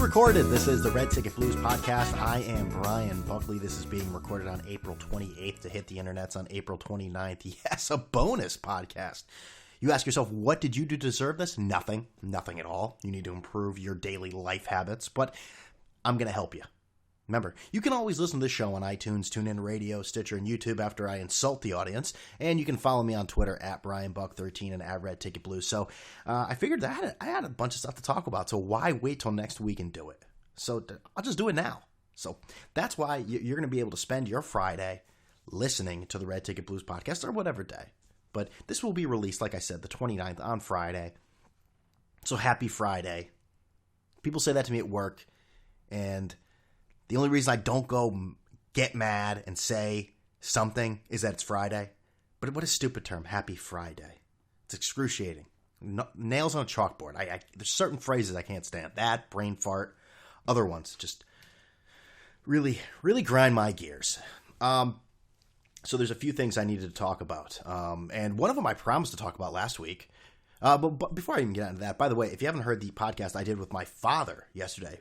Pre-recorded. This is the Red Ticket Blues podcast. I am Brian Buckley. This is being recorded on April 28th to hit the internets on April 29th. Yes, a bonus podcast. You ask yourself, what did you do to deserve this? Nothing. Nothing at all. You need to improve your daily life habits, but I'm going to help you. Remember, you can always listen to this show on iTunes, TuneIn Radio, Stitcher, and YouTube after I insult the audience. And you can follow me on Twitter at BrianBuck13 and at Red Ticket Blues. So I figured that I had a bunch of stuff to talk about. So why wait till next week and do it? So I'll just do it now. So that's why you're going to be able to spend your Friday listening to the Red Ticket Blues podcast or whatever day. But this will be released, like I said, the 29th on Friday. So happy Friday. People say that to me at work, and the only reason I don't go get mad and say something is that it's Friday. But what a stupid term, happy Friday. It's excruciating. Nails on a chalkboard. There's certain phrases I can't stand. That, brain fart, other ones just really, really grind my gears. So there's a few things I needed to talk about. And one of them I promised to talk about last week. But before I even get into that, by the way, if you haven't heard the podcast I did with my father yesterday,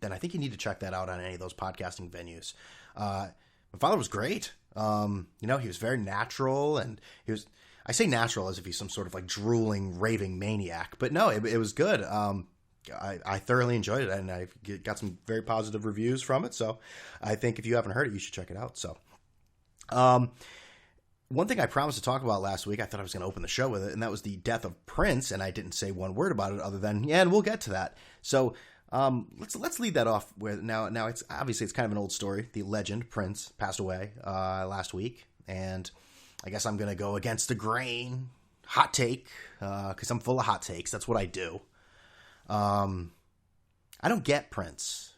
then I think you need to check that out on any of those podcasting venues. My father was great. He was very natural, and I say natural as if he's some sort of like drooling, raving maniac, but no, it was good. I thoroughly enjoyed it, and I got some very positive reviews from it. So I think if you haven't heard it, you should check it out. So, one thing I promised to talk about last week, I thought I was going to open the show with it, and that was the death of Prince, and I didn't say one word about it other than, yeah, and we'll get to that. So, let's lead that off with now it's obviously it's kind of an old story. The legend Prince passed away last week, and I guess I'm going to go against the grain, hot take, because I'm full of hot takes. That's what I do. I don't get Prince.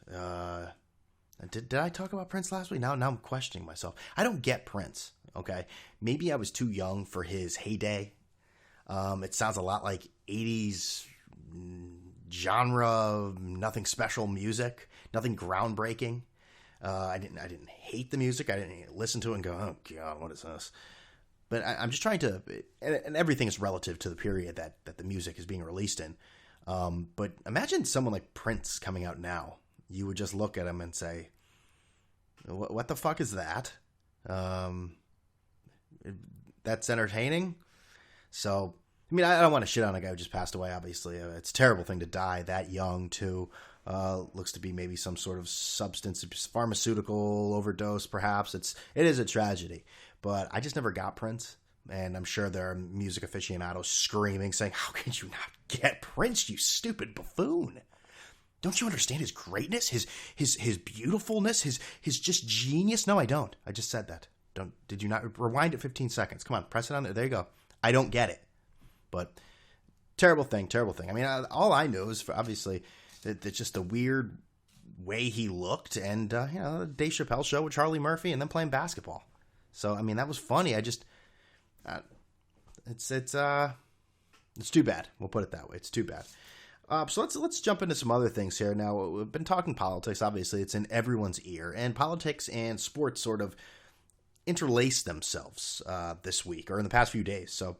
Did I talk about Prince last week? Now I'm questioning myself. I don't get Prince. Okay, maybe I was too young for his heyday. It sounds a lot like 80s genre, nothing special music, nothing groundbreaking. I didn't hate the music. I didn't listen to it and go, oh God, what is this? But I'm just trying to, and everything is relative to the period that the music is being released in. But imagine someone like Prince coming out now. You would just look at him and say, what the fuck is that? That's entertaining. So, I mean, I don't want to shit on a guy who just passed away, obviously. It's a terrible thing to die that young, too. Looks to be maybe some sort of substance, pharmaceutical overdose, perhaps. It is a tragedy. But I just never got Prince. And I'm sure there are music aficionados screaming, saying, how could you not get Prince, you stupid buffoon? Don't you understand his greatness, his beautifulness, his just genius? No, I don't. I just said that. Did you not? Rewind it 15 seconds. Come on, press it on there. There you go. I don't get it. But terrible thing. I mean, all I know is obviously that it's just a weird way he looked, and the Dave Chappelle show with Charlie Murphy, and then playing basketball. So I mean, that was funny. I just it's too bad. We'll put it that way. It's too bad. So let's jump into some other things here. Now, we've been talking politics. Obviously, it's in everyone's ear, and politics and sports sort of interlace themselves this week or in the past few days. So,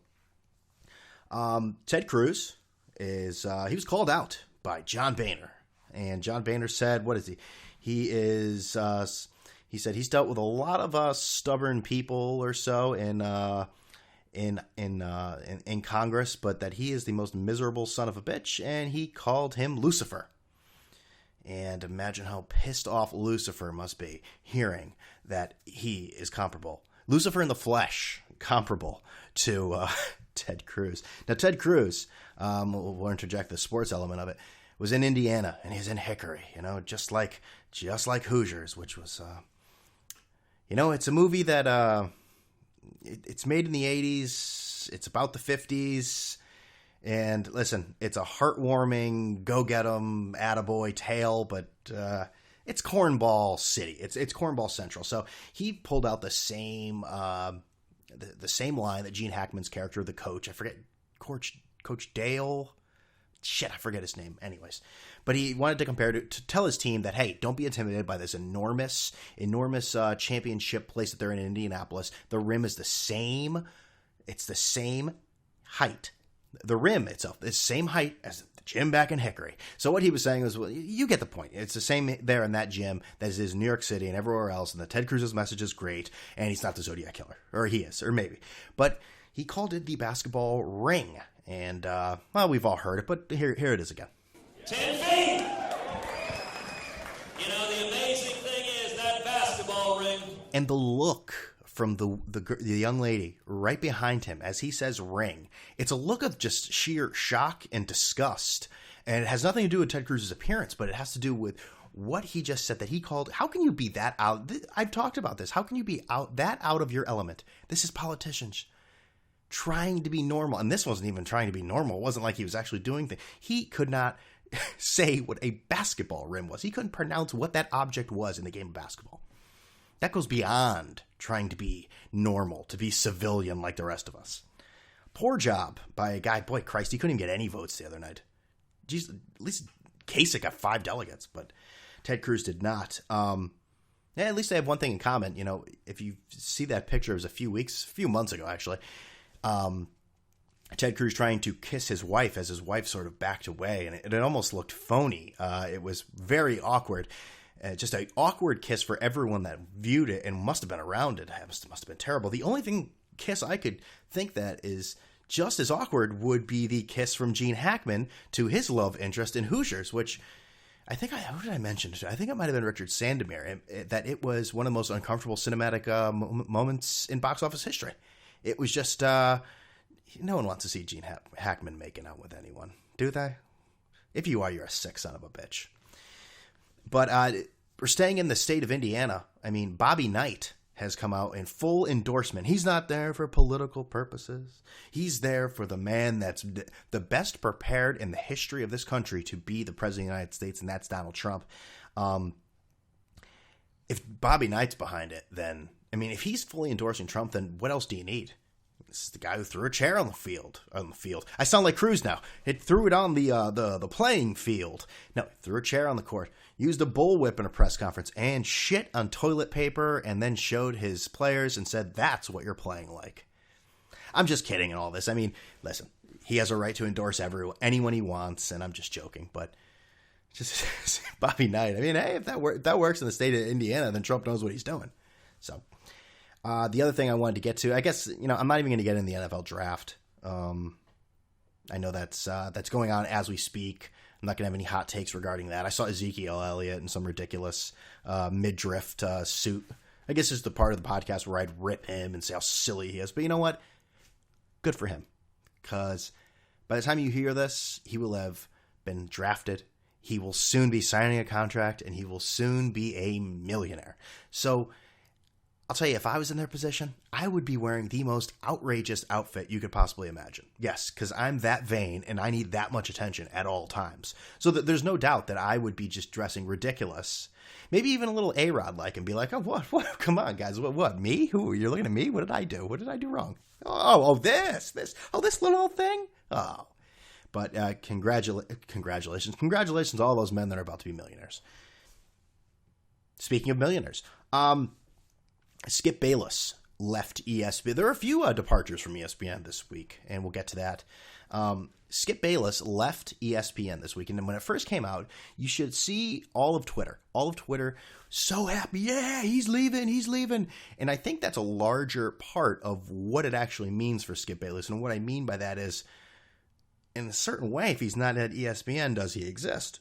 Ted Cruz he was called out by John Boehner, and John Boehner said, "What is he? He said he's dealt with a lot of stubborn people or so in Congress, but that he is the most miserable son of a bitch, and he called him Lucifer." And imagine how pissed off Lucifer must be hearing that he is comparable. Lucifer in the flesh, comparable to Ted Cruz. Now, Ted Cruz, we'll interject the sports element of it, was in Indiana, and he's in Hickory, just like Hoosiers, which was, it's a movie that, it's made in the 80s. It's about the 50s. And listen, it's a heartwarming, go get 'em, attaboy tale, but it's cornball city. It's cornball central. So he pulled out the same the same line that Gene Hackman's character, the coach, I forget, Coach Dale. Shit, I forget his name. Anyways, but he wanted to compare to tell his team that, hey, don't be intimidated by this enormous championship place that they're in Indianapolis. The rim is the same. It's the same height. The rim itself is the same height as the gym back in Hickory. So what he was saying was, well, you get the point. It's the same there in that gym as is in New York City and everywhere else, and the Ted Cruz's message is great, and he's not the Zodiac Killer. Or he is, or maybe. But he called it the basketball ring. And, well, we've all heard it, but here it is again. 10 feet! You know, the amazing thing is that basketball ring. And the look from the young lady right behind him as he says ring, it's a look of just sheer shock and disgust. And it has nothing to do with Ted Cruz's appearance, but it has to do with what he just said that he called. How can you be that out? I've talked about this. How can you be out of your element? This is politicians trying to be normal. And this wasn't even trying to be normal. It wasn't like he was actually doing things. He could not say what a basketball rim was. He couldn't pronounce what that object was in the game of basketball. That goes beyond trying to be normal, to be civilian like the rest of us. Poor job by a guy. Boy, Christ, he couldn't even get any votes the other night. Jeez, at least Kasich got 5 delegates, but Ted Cruz did not. Yeah, at least they have one thing in common. You know, if you see that picture, it was a few months ago, actually. Ted Cruz trying to kiss his wife as his wife sort of backed away, and it almost looked phony. It was very awkward. Just an awkward kiss for everyone that viewed it and must have been around it. It must have been terrible. The only kiss I could think that is just as awkward would be the kiss from Gene Hackman to his love interest in Hoosiers, which I think, who did I mention? I think it might have been Richard Sandomir, that it was one of the most uncomfortable cinematic moments in box office history. It was just, no one wants to see Gene Hackman making out with anyone, do they? If you are, you're a sick son of a bitch. But we're staying in the state of Indiana. I mean, Bobby Knight has come out in full endorsement. He's not there for political purposes. He's there for the man that's the best prepared in the history of this country to be the president of the United States, and that's Donald Trump. If Bobby Knight's behind it, then, I mean, if he's fully endorsing Trump, then what else do you need? This is the guy who threw a chair on the field. I sound like Cruz now. It threw it on the playing field. No, threw a chair on the court. Used a bullwhip in a press conference and shit on toilet paper, and then showed his players and said, "That's what you're playing like." I'm just kidding and all this. I mean, listen, he has a right to endorse anyone he wants, and I'm just joking. But just Bobby Knight. I mean, hey, if that works in the state of Indiana, then Trump knows what he's doing. So. The other thing I wanted to get to, I guess, I'm not even going to get in the NFL draft. I know that's going on as we speak. I'm not going to have any hot takes regarding that. I saw Ezekiel Elliott in some ridiculous mid-drift suit. I guess this is the part of the podcast where I'd rip him and say how silly he is. But you know what? Good for him. Because by the time you hear this, he will have been drafted. He will soon be signing a contract, and he will soon be a millionaire. So I'll tell you, if I was in their position, I would be wearing the most outrageous outfit you could possibly imagine. Yes, because I'm that vain and I need that much attention at all times. So that there's no doubt that I would be just dressing ridiculous. Maybe even a little A-Rod-like and be like, oh, what? Come on, guys. What? Me? Who? You're looking at me? What did I do? What did I do wrong? This little thing? Oh. But congratulations. Congratulations to all those men that are about to be millionaires. Speaking of millionaires, Skip Bayless left ESPN. There are a few departures from ESPN this week, and we'll get to that. Skip Bayless left ESPN this week, and when it first came out, you should see all of Twitter. All of Twitter, so happy, yeah, he's leaving. And I think that's a larger part of what it actually means for Skip Bayless. And what I mean by that is, in a certain way, if he's not at ESPN, does he exist?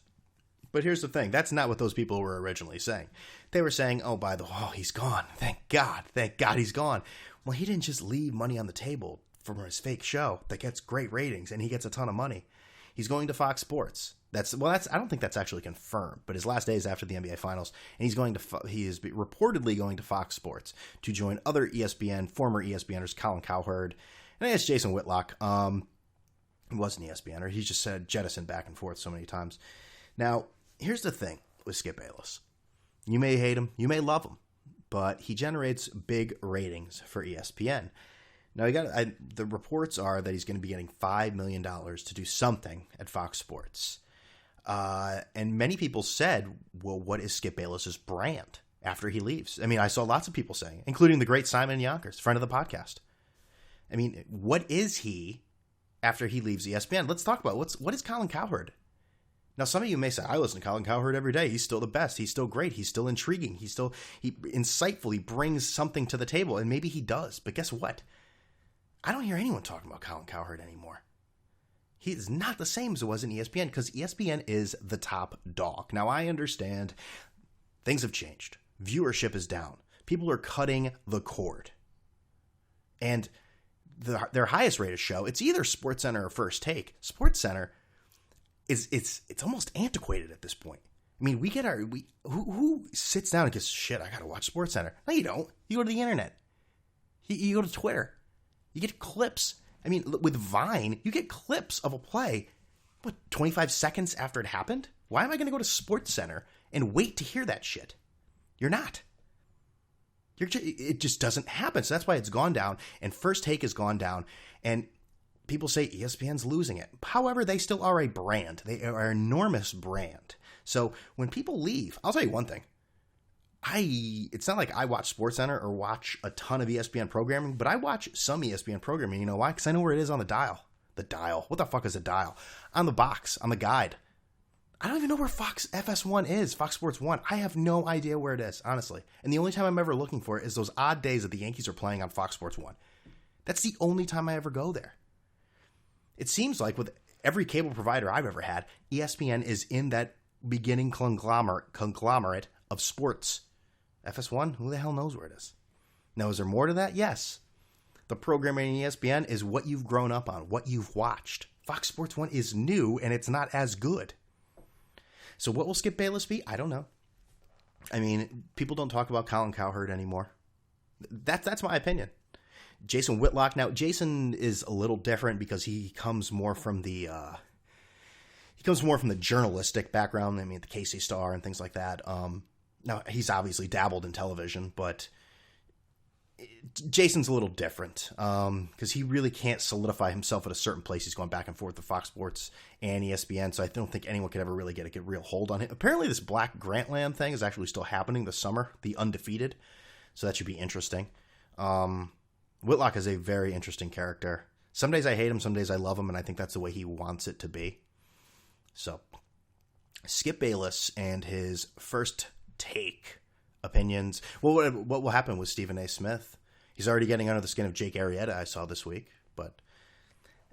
But here's the thing. That's not what those people were originally saying. They were saying, he's gone. Thank God he's gone. Well, he didn't just leave money on the table from his fake show that gets great ratings and he gets a ton of money. He's going to Fox Sports. I don't think that's actually confirmed, but his last day is after the NBA Finals, and he is reportedly going to Fox Sports to join other former ESPNers, Colin Cowherd, and I guess Jason Whitlock. He was an ESPNer. He's just said jettisoned back and forth so many times. Now, here's the thing with Skip Bayless. You may hate him, you may love him, but he generates big ratings for ESPN. Now, the reports are that he's going to be getting $5 million to do something at Fox Sports. And many people said, well, what is Skip Bayless's brand after he leaves? I mean, I saw lots of people saying, including the great Simon Yonkers, friend of the podcast. I mean, what is he after he leaves ESPN. Let's talk about what is Colin Cowherd. Now, some of you may say, I listen to Colin Cowherd every day. He's still the best. He's still great. He's still intriguing. He insightfully brings something to the table, and maybe he does. But guess what? I don't hear anyone talking about Colin Cowherd anymore. He is not the same as it was in ESPN because ESPN is the top dog. Now, I understand things have changed. Viewership is down. People are cutting the cord. And their highest rated show, it's either SportsCenter or First Take. SportsCenter it's almost antiquated at this point. I mean, who sits down and goes, shit, I gotta watch SportsCenter? No, you don't. You go to the internet. You go to Twitter. You get clips. I mean, with Vine, you get clips of a play, 25 seconds after it happened? Why am I going to go to SportsCenter and wait to hear that shit? You're not. It just doesn't happen. So that's why it's gone down, and First Take has gone down, and people say ESPN's losing it. However, they still are a brand. They are an enormous brand. So when people leave, I'll tell you one thing. It's not like I watch SportsCenter or watch a ton of ESPN programming, but I watch some ESPN programming. You know why? Because I know where it is on the dial. The dial. What the fuck is a dial? On the box. On the guide. I don't even know where Fox FS1 is. Fox Sports 1. I have no idea where it is, honestly. And the only time I'm ever looking for it is those odd days that the Yankees are playing on Fox Sports 1. That's the only time I ever go there. It seems like with every cable provider I've ever had, ESPN is in that beginning conglomerate of sports. FS1, who the hell knows where it is? Now, is there more to that? Yes. The programming in ESPN is what you've grown up on, what you've watched. Fox Sports 1 is new, and it's not as good. So what will Skip Bayless be? I don't know. I mean, people don't talk about Colin Cowherd anymore. That's my opinion. Jason Whitlock. Now, Jason is a little different because he comes more from the journalistic background. I mean, the Casey Star and things like that. Now, he's obviously dabbled in television, but Jason's a little different because he really can't solidify himself at a certain place. He's going back and forth with Fox Sports and ESPN, so I don't think anyone could ever really get a real hold on him. Apparently, this Black Grantland thing is actually still happening this summer, the Undefeated, so that should be interesting. Whitlock is a very interesting character. Some days I hate him, some days I love him, and I think that's the way he wants it to be. So, Skip Bayless and his First Take opinions. Well, what will happen with Stephen A. Smith? He's already getting under the skin of Jake Arrieta, I saw this week. But,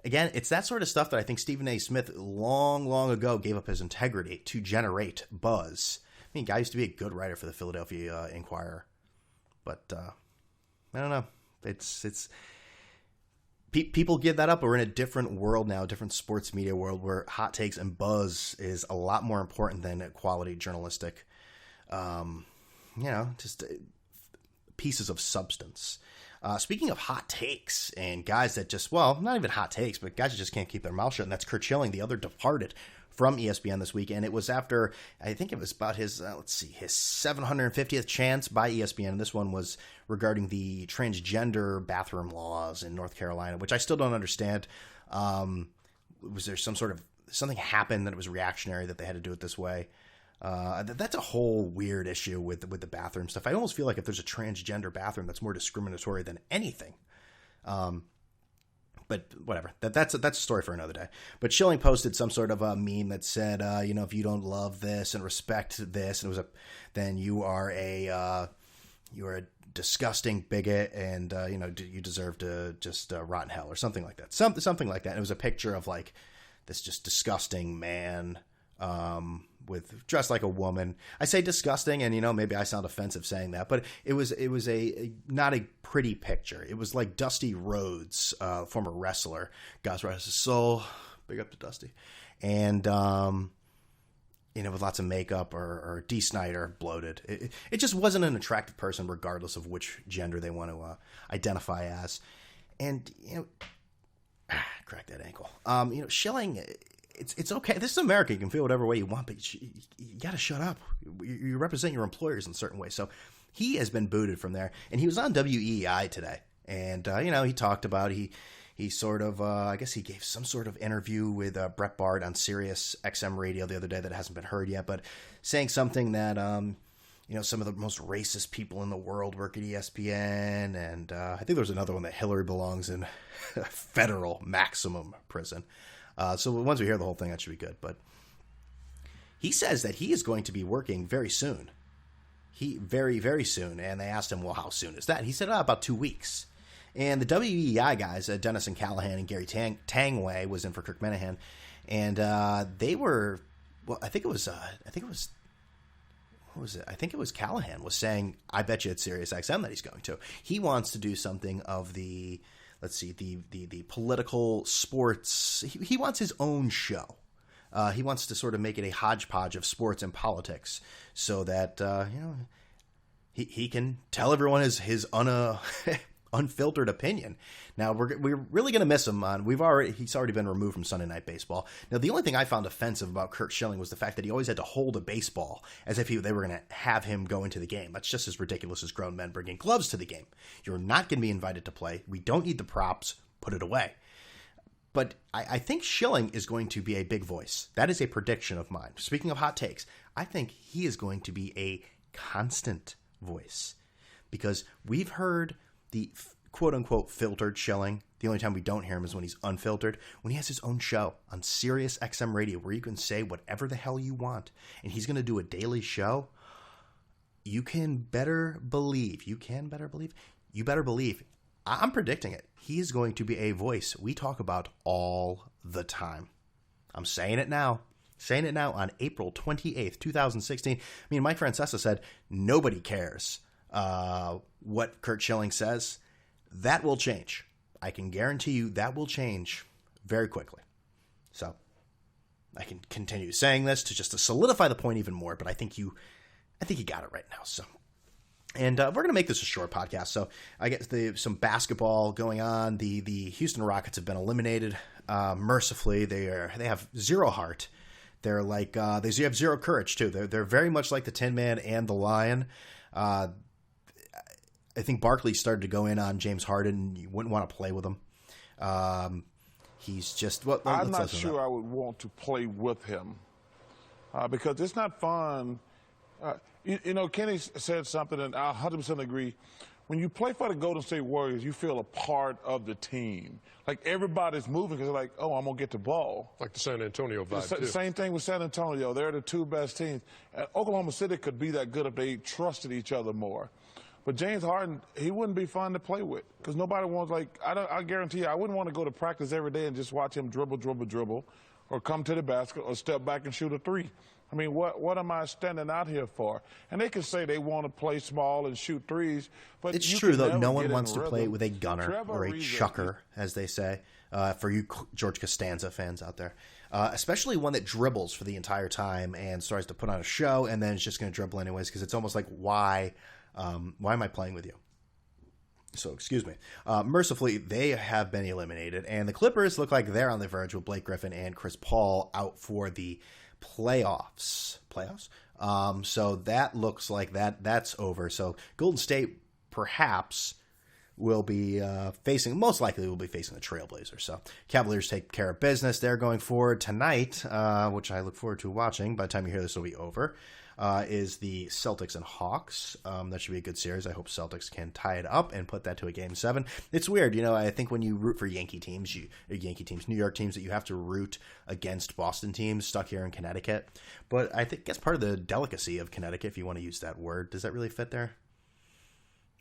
again, it's that sort of stuff that I think Stephen A. Smith long ago gave up his integrity to generate buzz. I mean, guy used to be a good writer for the Philadelphia Inquirer. But, I don't know. It's people give that up. We're in a different world now, a different sports media world where hot takes and buzz is a lot more important than quality journalistic, just pieces of substance. Speaking of hot takes and guys that just, well, not even hot takes, but guys that just can't keep their mouth shut, and that's Curt Schilling, the other departed from ESPN this week. And it was after, I think it was about his 750th chance by ESPN. And this one was regarding the transgender bathroom laws in North Carolina, which I still don't understand. Was there something happened that it was reactionary that they had to do it this way? That's a whole weird issue with the bathroom stuff. I almost feel like if there's a transgender bathroom, that's more discriminatory than anything. But whatever. That's a story for another day. But Schilling posted some sort of a meme that said, if you don't love this and respect this, and then you are a disgusting bigot, and you deserve to just rot in hell or something like that. Something like that. And it was a picture of like this just disgusting man. With dressed like a woman. I say disgusting, and maybe I sound offensive saying that, but it was a not a pretty picture. It was like Dusty Rhodes, former wrestler. God's rest his soul. Big up to Dusty, and with lots of makeup or Dee Snider bloated. It just wasn't an attractive person, regardless of which gender they want to identify as. And crack that ankle. Schilling. It's okay. This is America. You can feel whatever way you want, but you got to shut up. You represent your employers in certain ways. So he has been booted from there. And he was on WEEI today. And, he talked about, he sort of, I guess he gave some sort of interview with Brett Bard on Sirius XM radio the other day that hasn't been heard yet, but saying something that, some of the most racist people in the world work at ESPN, and I think there's another one that Hillary belongs in federal maximum prison. So once we hear the whole thing, that should be good. But he says that he is going to be working very soon. Very, very soon. And they asked him, well, how soon is that? He said, about 2 weeks. And the WEI guys, Dennis and Callahan and Gary Tangway was in for Kirk Minahan. And they were, well, I think it was Callahan was saying, I bet you it's Sirius XM that he's going to. He wants to do something of the, the political sports. He wants his own show. He wants to sort of make it a hodgepodge of sports and politics so that, he can tell everyone his unfiltered opinion. Now we're really going to miss him he's already been removed from Sunday Night Baseball. Now the only thing I found offensive about Curt Schilling was the fact that he always had to hold a baseball as if they were going to have him go into the game. That's just as ridiculous as grown men bringing gloves to the game. You're not going to be invited to play. We don't need the props. Put it away. But I think Schilling is going to be a big voice. That is a prediction of mine. Speaking of hot takes, I think he is going to be a constant voice because we've heard the quote-unquote filtered Schilling. The only time we don't hear him is when he's unfiltered, when he has his own show on Sirius XM Radio where you can say whatever the hell you want, and he's going to do a daily show. You better believe, I'm predicting it. He is going to be a voice we talk about all the time. I'm saying it now. On April 28th, 2016. I mean, Mike Francesa said, nobody cares what Curt Schilling says. That will change. I can guarantee you that will change very quickly. So I can continue saying this to solidify the point even more, but I think you got it right now. So. And we're going to make this a short podcast. So I get some basketball going on. The Houston Rockets have been eliminated mercifully. They have zero heart. They're like they have zero courage too. They're very much like the Tin Man and the Lion. I think Barkley started to go in on James Harden. You wouldn't want to play with him. He's just I'm not sure I would want to play with him because it's not fun. Kenny said something, and I 100% agree. When you play for the Golden State Warriors, you feel a part of the team. Like, everybody's moving because they're like, oh, I'm going to get the ball. Like the San Antonio vibe, too. Same thing with San Antonio. They're the two best teams. And Oklahoma City could be that good if they trusted each other more. But James Harden, he wouldn't be fun to play with because nobody wants, I guarantee you, I wouldn't want to go to practice every day and just watch him dribble, or come to the basket or step back and shoot a three. I mean, what am I standing out here for? And they can say they want to play small and shoot threes, but it's true though. No one wants to play with a gunner or a chucker, as they say. For you George Costanza fans out there, especially one that dribbles for the entire time and starts to put on a show, and then is just going to dribble anyways because it's almost like why am I playing with you? So, excuse me. Mercifully, they have been eliminated, and the Clippers look like they're on the verge with Blake Griffin and Chris Paul out for the playoffs. So that looks like that's over. So Golden State perhaps will be most likely will be facing the Trailblazers. So Cavaliers take care of business. They're going forward tonight, which I look forward to watching. By the time you hear this, will be over. Is the Celtics and Hawks. That should be a good series. I hope Celtics can tie it up and put that to a Game 7. It's weird, I think when you root for New York teams, that you have to root against Boston teams stuck here in Connecticut. But I think that's part of the delicacy of Connecticut, if you want to use that word. Does that really fit there?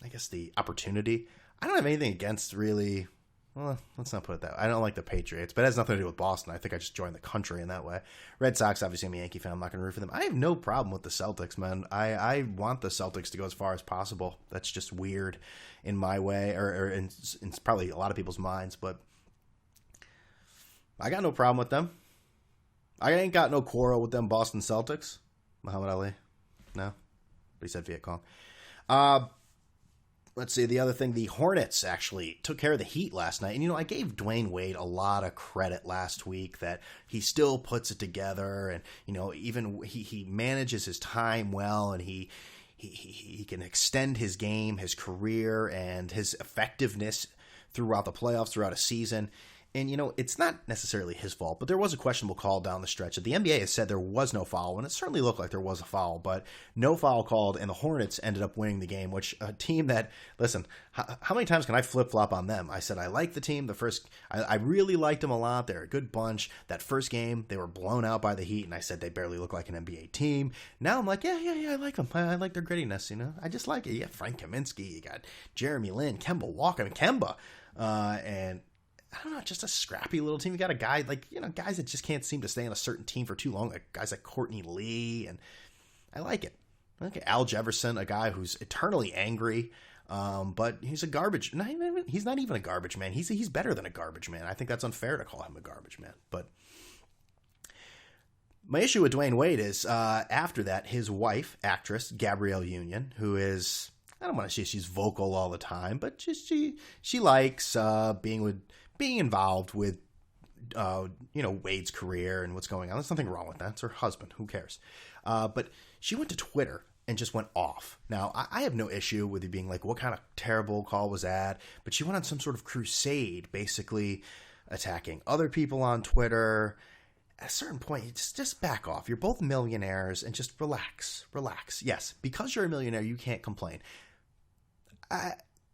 I guess the opportunity. I don't have anything against really. Well, let's not put it that way. I don't like the Patriots, but it has nothing to do with Boston. I think I just joined the country in that way. Red Sox, obviously I'm a Yankee fan. I'm not going to root for them. I have no problem with the Celtics, man. I want the Celtics to go as far as possible. That's just weird in my way, or in probably a lot of people's minds, but I got no problem with them. I ain't got no quarrel with them Boston Celtics. Muhammad Ali? No? But he said Viet Cong. Let's see, the other thing, the Hornets actually took care of the Heat last night. And, I gave Dwayne Wade a lot of credit last week that he still puts it together. And, even he manages his time well, and he can extend his game, his career, and his effectiveness throughout the playoffs, throughout a season. And, it's not necessarily his fault, but there was a questionable call down the stretch. The NBA has said there was no foul, and it certainly looked like there was a foul, but no foul called, and the Hornets ended up winning the game, which a team that, listen, how many times can I flip-flop on them? I said I like the team. I really liked them a lot. They're a good bunch. That first game, they were blown out by the Heat, and I said they barely look like an NBA team. Now I'm like, yeah, I like them. I like their grittiness, I just like it. You got Frank Kaminsky, you got Jeremy Lin, Kemba Walker, Kemba, and I don't know, just a scrappy little team. You got a guy guys that just can't seem to stay on a certain team for too long. Like guys like Courtney Lee, and I like it. Okay, Al Jefferson, a guy who's eternally angry, but he's a garbage. He's not even a garbage man. He's better than a garbage man. I think that's unfair to call him a garbage man. But my issue with Dwayne Wade is after that, his wife, actress Gabrielle Union, who is, I don't want to say she's vocal all the time, but she likes being involved with, Wade's career and what's going on. There's nothing wrong with that. It's her husband. Who cares? But she went to Twitter and just went off. Now, I have no issue with you being like, what kind of terrible call was that? But she went on some sort of crusade, basically attacking other people on Twitter. At a certain point, you just back off. You're both millionaires and just relax. Yes, because you're a millionaire, you can't complain.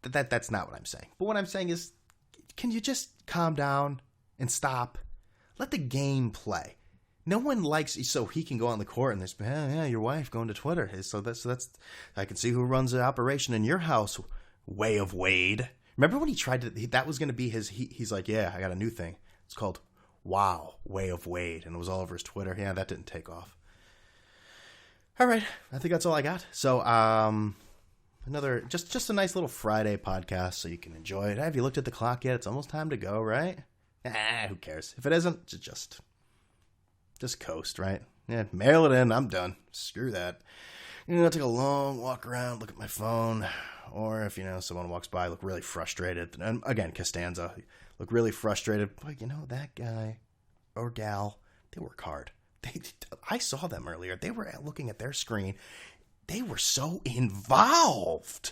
That's not what I'm saying. But what I'm saying is, can you just calm down and stop? Let the game play. No one likes, so he can go on the court and there's, your wife going to Twitter. So that's I can see who runs the operation in your house, Way of Wade. Remember when he tried to, that was going to be he's like, I got a new thing. It's called Wow, Way of Wade. And it was all over his Twitter. Yeah, that didn't take off. All right. I think that's all I got. So, another, just a nice little Friday podcast so you can enjoy it. Have you looked at the clock yet? It's almost time to go, right? Who cares? If it isn't, just coast, right? Yeah, mail it in. I'm done. Screw that. Take a long walk around, look at my phone. Or if, someone walks by, look really frustrated. And again, Costanza, look really frustrated. But, that guy or gal, they work hard. I saw them earlier. They were looking at their screen. They were so involved.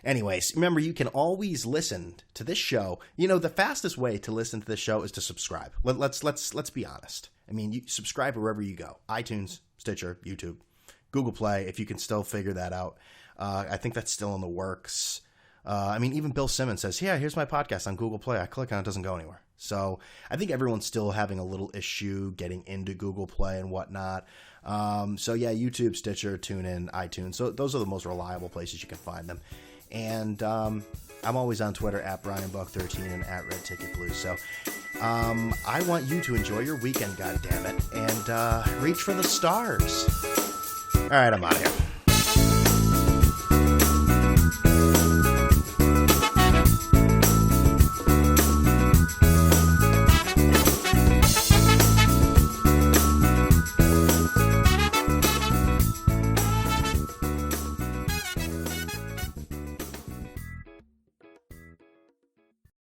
Anyways, remember, you can always listen to this show. The fastest way to listen to this show is to subscribe. Let's be honest. I mean, you subscribe wherever you go. iTunes, Stitcher, YouTube, Google Play, if you can still figure that out. I think that's still in the works. Even Bill Simmons says, here's my podcast on Google Play. I click on it, it doesn't go anywhere. So I think everyone's still having a little issue getting into Google Play and whatnot. YouTube, Stitcher, TuneIn, iTunes. So those are the most reliable places you can find them. And I'm always on Twitter at BrianBuck13 and at RedTicketBlues. So I want you to enjoy your weekend, goddammit, and reach for the stars. All right, I'm out of here.